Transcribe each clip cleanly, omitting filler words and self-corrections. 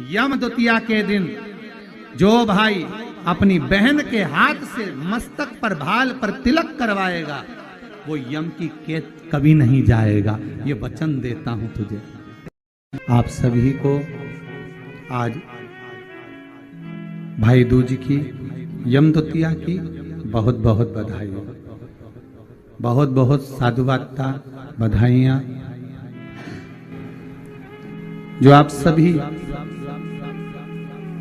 यम द्वितीया के दिन जो भाई अपनी बहन के हाथ से मस्तक पर भाल पर तिलक करवाएगा वो यम की कैद कभी नहीं जाएगा। ये वचन देता हूं तुझे। आप सभी को आज भाई दूज की यम द्वितीया की बहुत बहुत बधाई, बहुत बहुत साधुवादता, बधाइयाँ जो आप सभी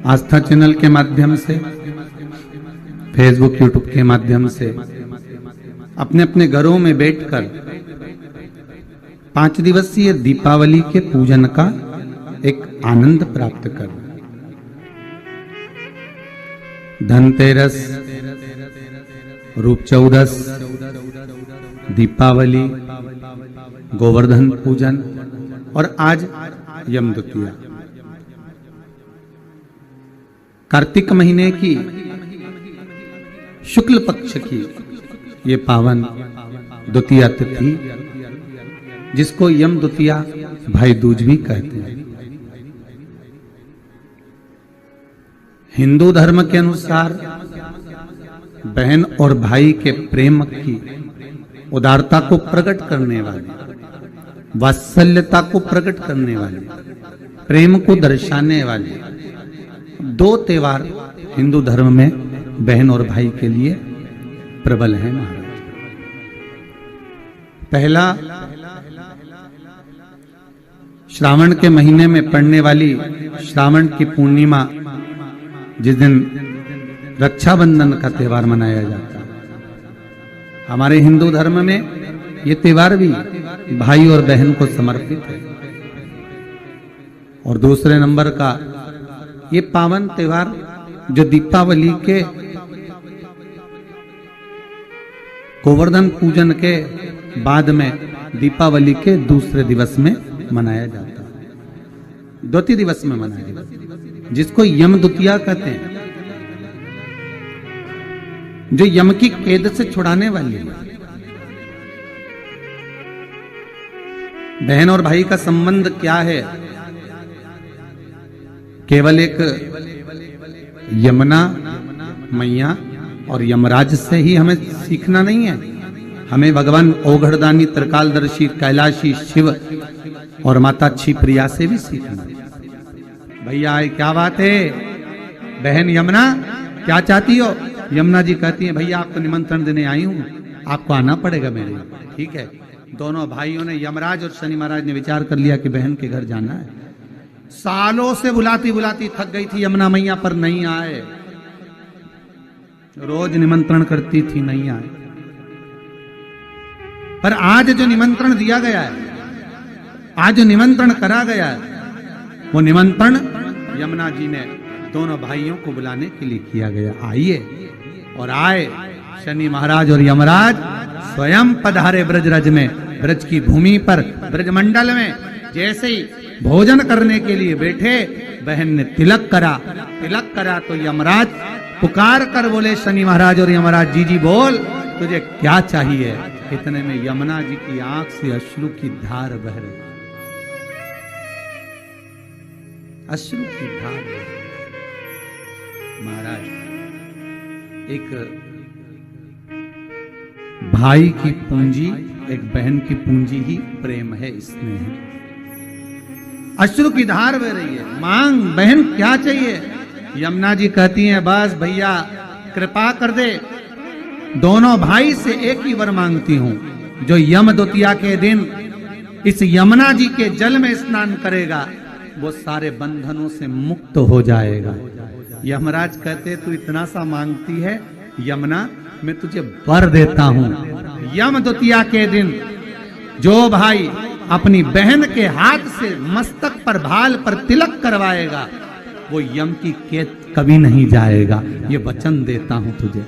आस्था चैनल के माध्यम से, फेसबुक यूट्यूब के माध्यम से अपने अपने घरों में बैठकर 5 दिवसीय दीपावली के पूजन का एक आनंद प्राप्त कर, धनतेरस, रूप चौदस, दीपावली, गोवर्धन पूजन और आज यम द्वितीया, कार्तिक महीने की शुक्ल पक्ष की ये पावन द्वितीया तिथि जिसको यम द्वितीया भाई दूज भी कहते हैं। हिंदू धर्म के अनुसार बहन और भाई के प्रेम की उदारता को प्रकट करने वाले, वात्सल्यता को प्रकट करने वाले, प्रेम को दर्शाने वाले 2 त्योहार हिंदू धर्म में बहन और भाई के लिए प्रबल है महाराज। पहला श्रावण के महीने में पड़ने वाली श्रावण की पूर्णिमा जिस दिन रक्षाबंधन का त्योहार मनाया जाता है। हमारे हिंदू धर्म में ये त्योहार भी भाई और बहन को समर्पित है। और दूसरे नंबर का ये पावन त्योहार जो दीपावली के गोवर्धन पूजन के बाद में दीपावली के दूसरे दिवस में मनाया जाता है, द्वितीय दिवस में मनाया जाता है, जिसको यम द्वितीया कहते हैं, जो यम की कैद से छुड़ाने वाली है। बहन और भाई का संबंध क्या है? केवल एक यमुना मैया और यमराज से ही हमें सीखना नहीं है, हमें भगवान ओघड़दानी, त्रिकालदर्शी, कैलाशी शिव और माता अच्छी प्रिया से भी सीखना है। भैया क्या बात है? बहन यमुना क्या चाहती हो? यमुना जी कहती है भैया आपको निमंत्रण देने आई हूं, आपको आना पड़ेगा मेरे। ठीक है, दोनों भाइयों ने, यमराज और शनि महाराज ने विचार कर लिया कि बहन के घर जाना है। सालों से बुलाती बुलाती थक गई थी यमुना मैया, पर नहीं आए। रोज निमंत्रण करती थी, नहीं आए। पर आज जो निमंत्रण दिया गया है, आज जो निमंत्रण करा गया है, वो निमंत्रण यमुना जी ने दोनों भाइयों को बुलाने के लिए किया गया। आइए। और आए शनि महाराज और यमराज स्वयं पधारे ब्रजरज में, ब्रज की भूमि पर, ब्रजमंडल में। जैसे ही भोजन करने के लिए बैठे, बहन ने तिलक करा। तिलक करा तो यमराज पुकार कर बोले, शनि महाराज और यमराज, जी जी बोल, तुझे क्या चाहिए? इतने में यमुना जी की आंख से अश्रु की धार बह रही, अश्रु की धार बह रही। महाराज, एक भाई की पूंजी, एक बहन की पूंजी ही प्रेम है, स्नेह है। अश्रु की धार बह रही है। मांग, बहन क्या चाहिए? यमुना जी कहती हैं बस भैया कृपा कर दे, दोनों भाई से एक ही वर मांगती हूं, जो यम द्वितीया के दिन इस यमुना जी के जल में स्नान करेगा वो सारे बंधनों से मुक्त हो जाएगा। यमराज कहते तू इतना सा मांगती है यमुना, मैं तुझे वर देता हूं। यम द्वितीया के दिन जो भाई अपनी बहन के हाथ से मस्तक पर भाल पर तिलक करवाएगा वो यम की कैद कभी नहीं जाएगा। ये वचन देता हूं तुझे।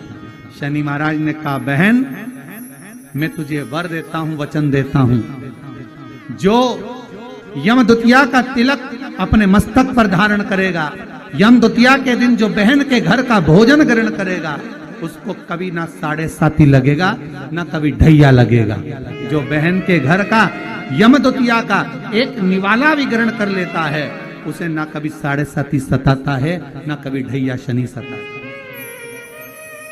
शनि महाराज ने कहा बहन मैं तुझे वर देता हूं, वचन देता हूं, जो यम द्वितीया का तिलक अपने मस्तक पर धारण करेगा, यम द्वितीया के दिन जो बहन के घर का भोजन ग्रहण करेगा, उसको कभी ना 7.5 लगेगा ना कभी ढैया लगेगा। जो बहन के घर का यम द्वितीया का एक निवाला भी ग्रहण कर लेता है उसे ना कभी 7.5 सताता है, ना कभी ढैया शनि सताता है।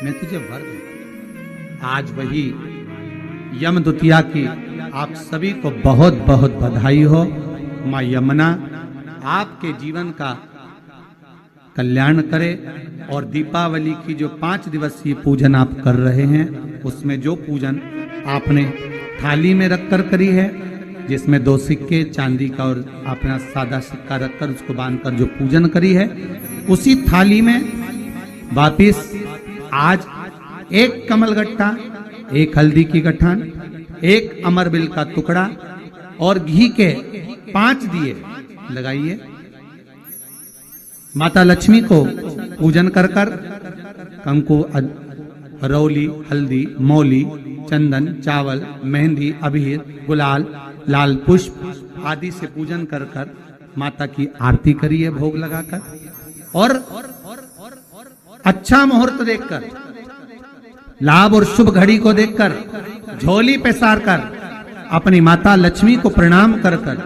मैं तुझे वर दूं। आज वही यम द्वितीया की आप सभी को बहुत बहुत बधाई हो। माँ यमुना आपके जीवन का कल्याण करे और दीपावली की जो 5 दिवसीय पूजन आप कर रहे हैं, उसमें जो पूजन आपने थाली में रखकर करी है, जिसमें 2 सिक्के चांदी का और अपना सादा सिक्का रखकर उसको बांधकर जो पूजन करी है, उसी थाली में वापिस आज 1 कमलगट्टा, 1 हल्दी की गठान, 1 अमरबिल का टुकड़ा और घी के 5 दिए लगाइए। माता लक्ष्मी को पूजन कर कर कंकु, रौली, हल्दी, मौली, चंदन, चावल, मेहंदी, अबीर, गुलाल, लाल पुष्प आदि से पूजन कर कर माता की आरती करिए भोग लगाकर। और अच्छा मुहूर्त देखकर, लाभ और शुभ घड़ी को देखकर झोली पे सार कर अपनी माता लक्ष्मी को प्रणाम कर कर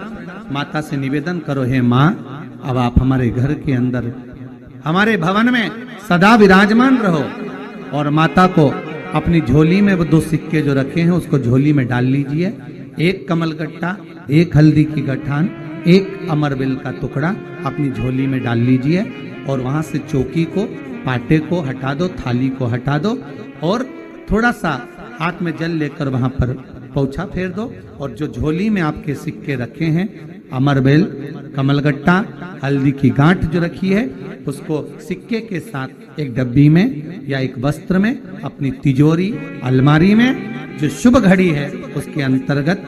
माता से निवेदन करो, हे माँ अब आप हमारे घर के अंदर, हमारे भवन में सदा विराजमान रहो। और माता को अपनी झोली में वो 2 सिक्के जो रखे हैं उसको झोली में डाल लीजिए। 1 कमलगट्टा, 1 हल्दी की गठान, 1 अमरबिल का टुकड़ा अपनी झोली में डाल लीजिए और वहां से चौकी को, पाटे को हटा दो, थाली को हटा दो और थोड़ा सा हाथ में जल लेकर वहां पर पोछा फेर दो। और जो झोली में आपके सिक्के रखे हैं, अमरबेल, कमलगट्टा, हल्दी की गांठ जो रखी है, उसको सिक्के के साथ एक डब्बी में या एक वस्त्र में अपनी तिजोरी, अलमारी में जो शुभ घड़ी है उसके अंतर्गत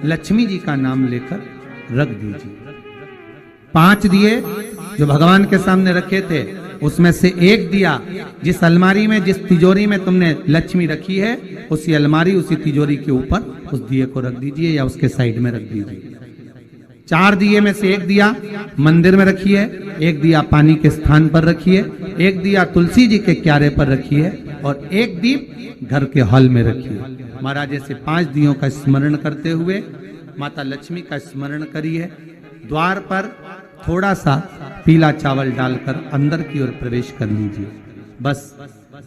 लक्ष्मी जी का नाम लेकर रख दीजिए। 5 दिए जो भगवान के सामने रखे थे, उसमें से 1 दिया जिस अलमारी में, जिस तिजोरी में तुमने लक्ष्मी रखी है, उसी अलमारी, उसी तिजोरी के ऊपर उस दिए को रख दीजिए या उसके साइड में रख दीजिए। 4 दिए में से 1 दिया मंदिर में रखिए, 1 दिया पानी के स्थान पर रखिए, 1 दिया तुलसी जी के क्यारे पर रखिए और 1 दीप घर के हॉल में रखिए। महाराज ऐसे 5 दियों का स्मरण करते हुए माता लक्ष्मी का स्मरण करिए। द्वार पर थोड़ा सा पीला चावल डालकर अंदर की ओर प्रवेश कर लीजिए। बस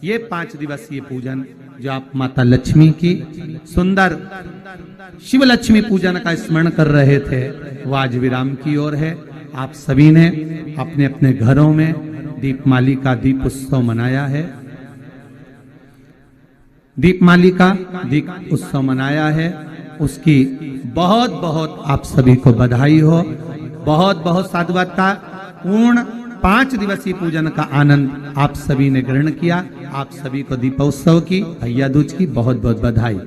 ये 5 दिवसीय पूजन जो आप माता लक्ष्मी की सुंदर शिव लक्ष्मी पूजन का स्मरण कर रहे थे, वो आज विराम की ओर है। आप सभी ने अपने अपने घरों में दीपमाली का दीप उत्सव मनाया है, दीपमाली का दीप उत्सव मनाया है। उसकी बहुत बहुत आप सभी को बधाई हो। बहुत बहुत साधुवाता पूर्ण 5 दिवसीय पूजन का आनंद आप सभी ने ग्रहण किया। आप सभी को दीपोत्सव की, भैया दूज की बहुत बहुत बधाई।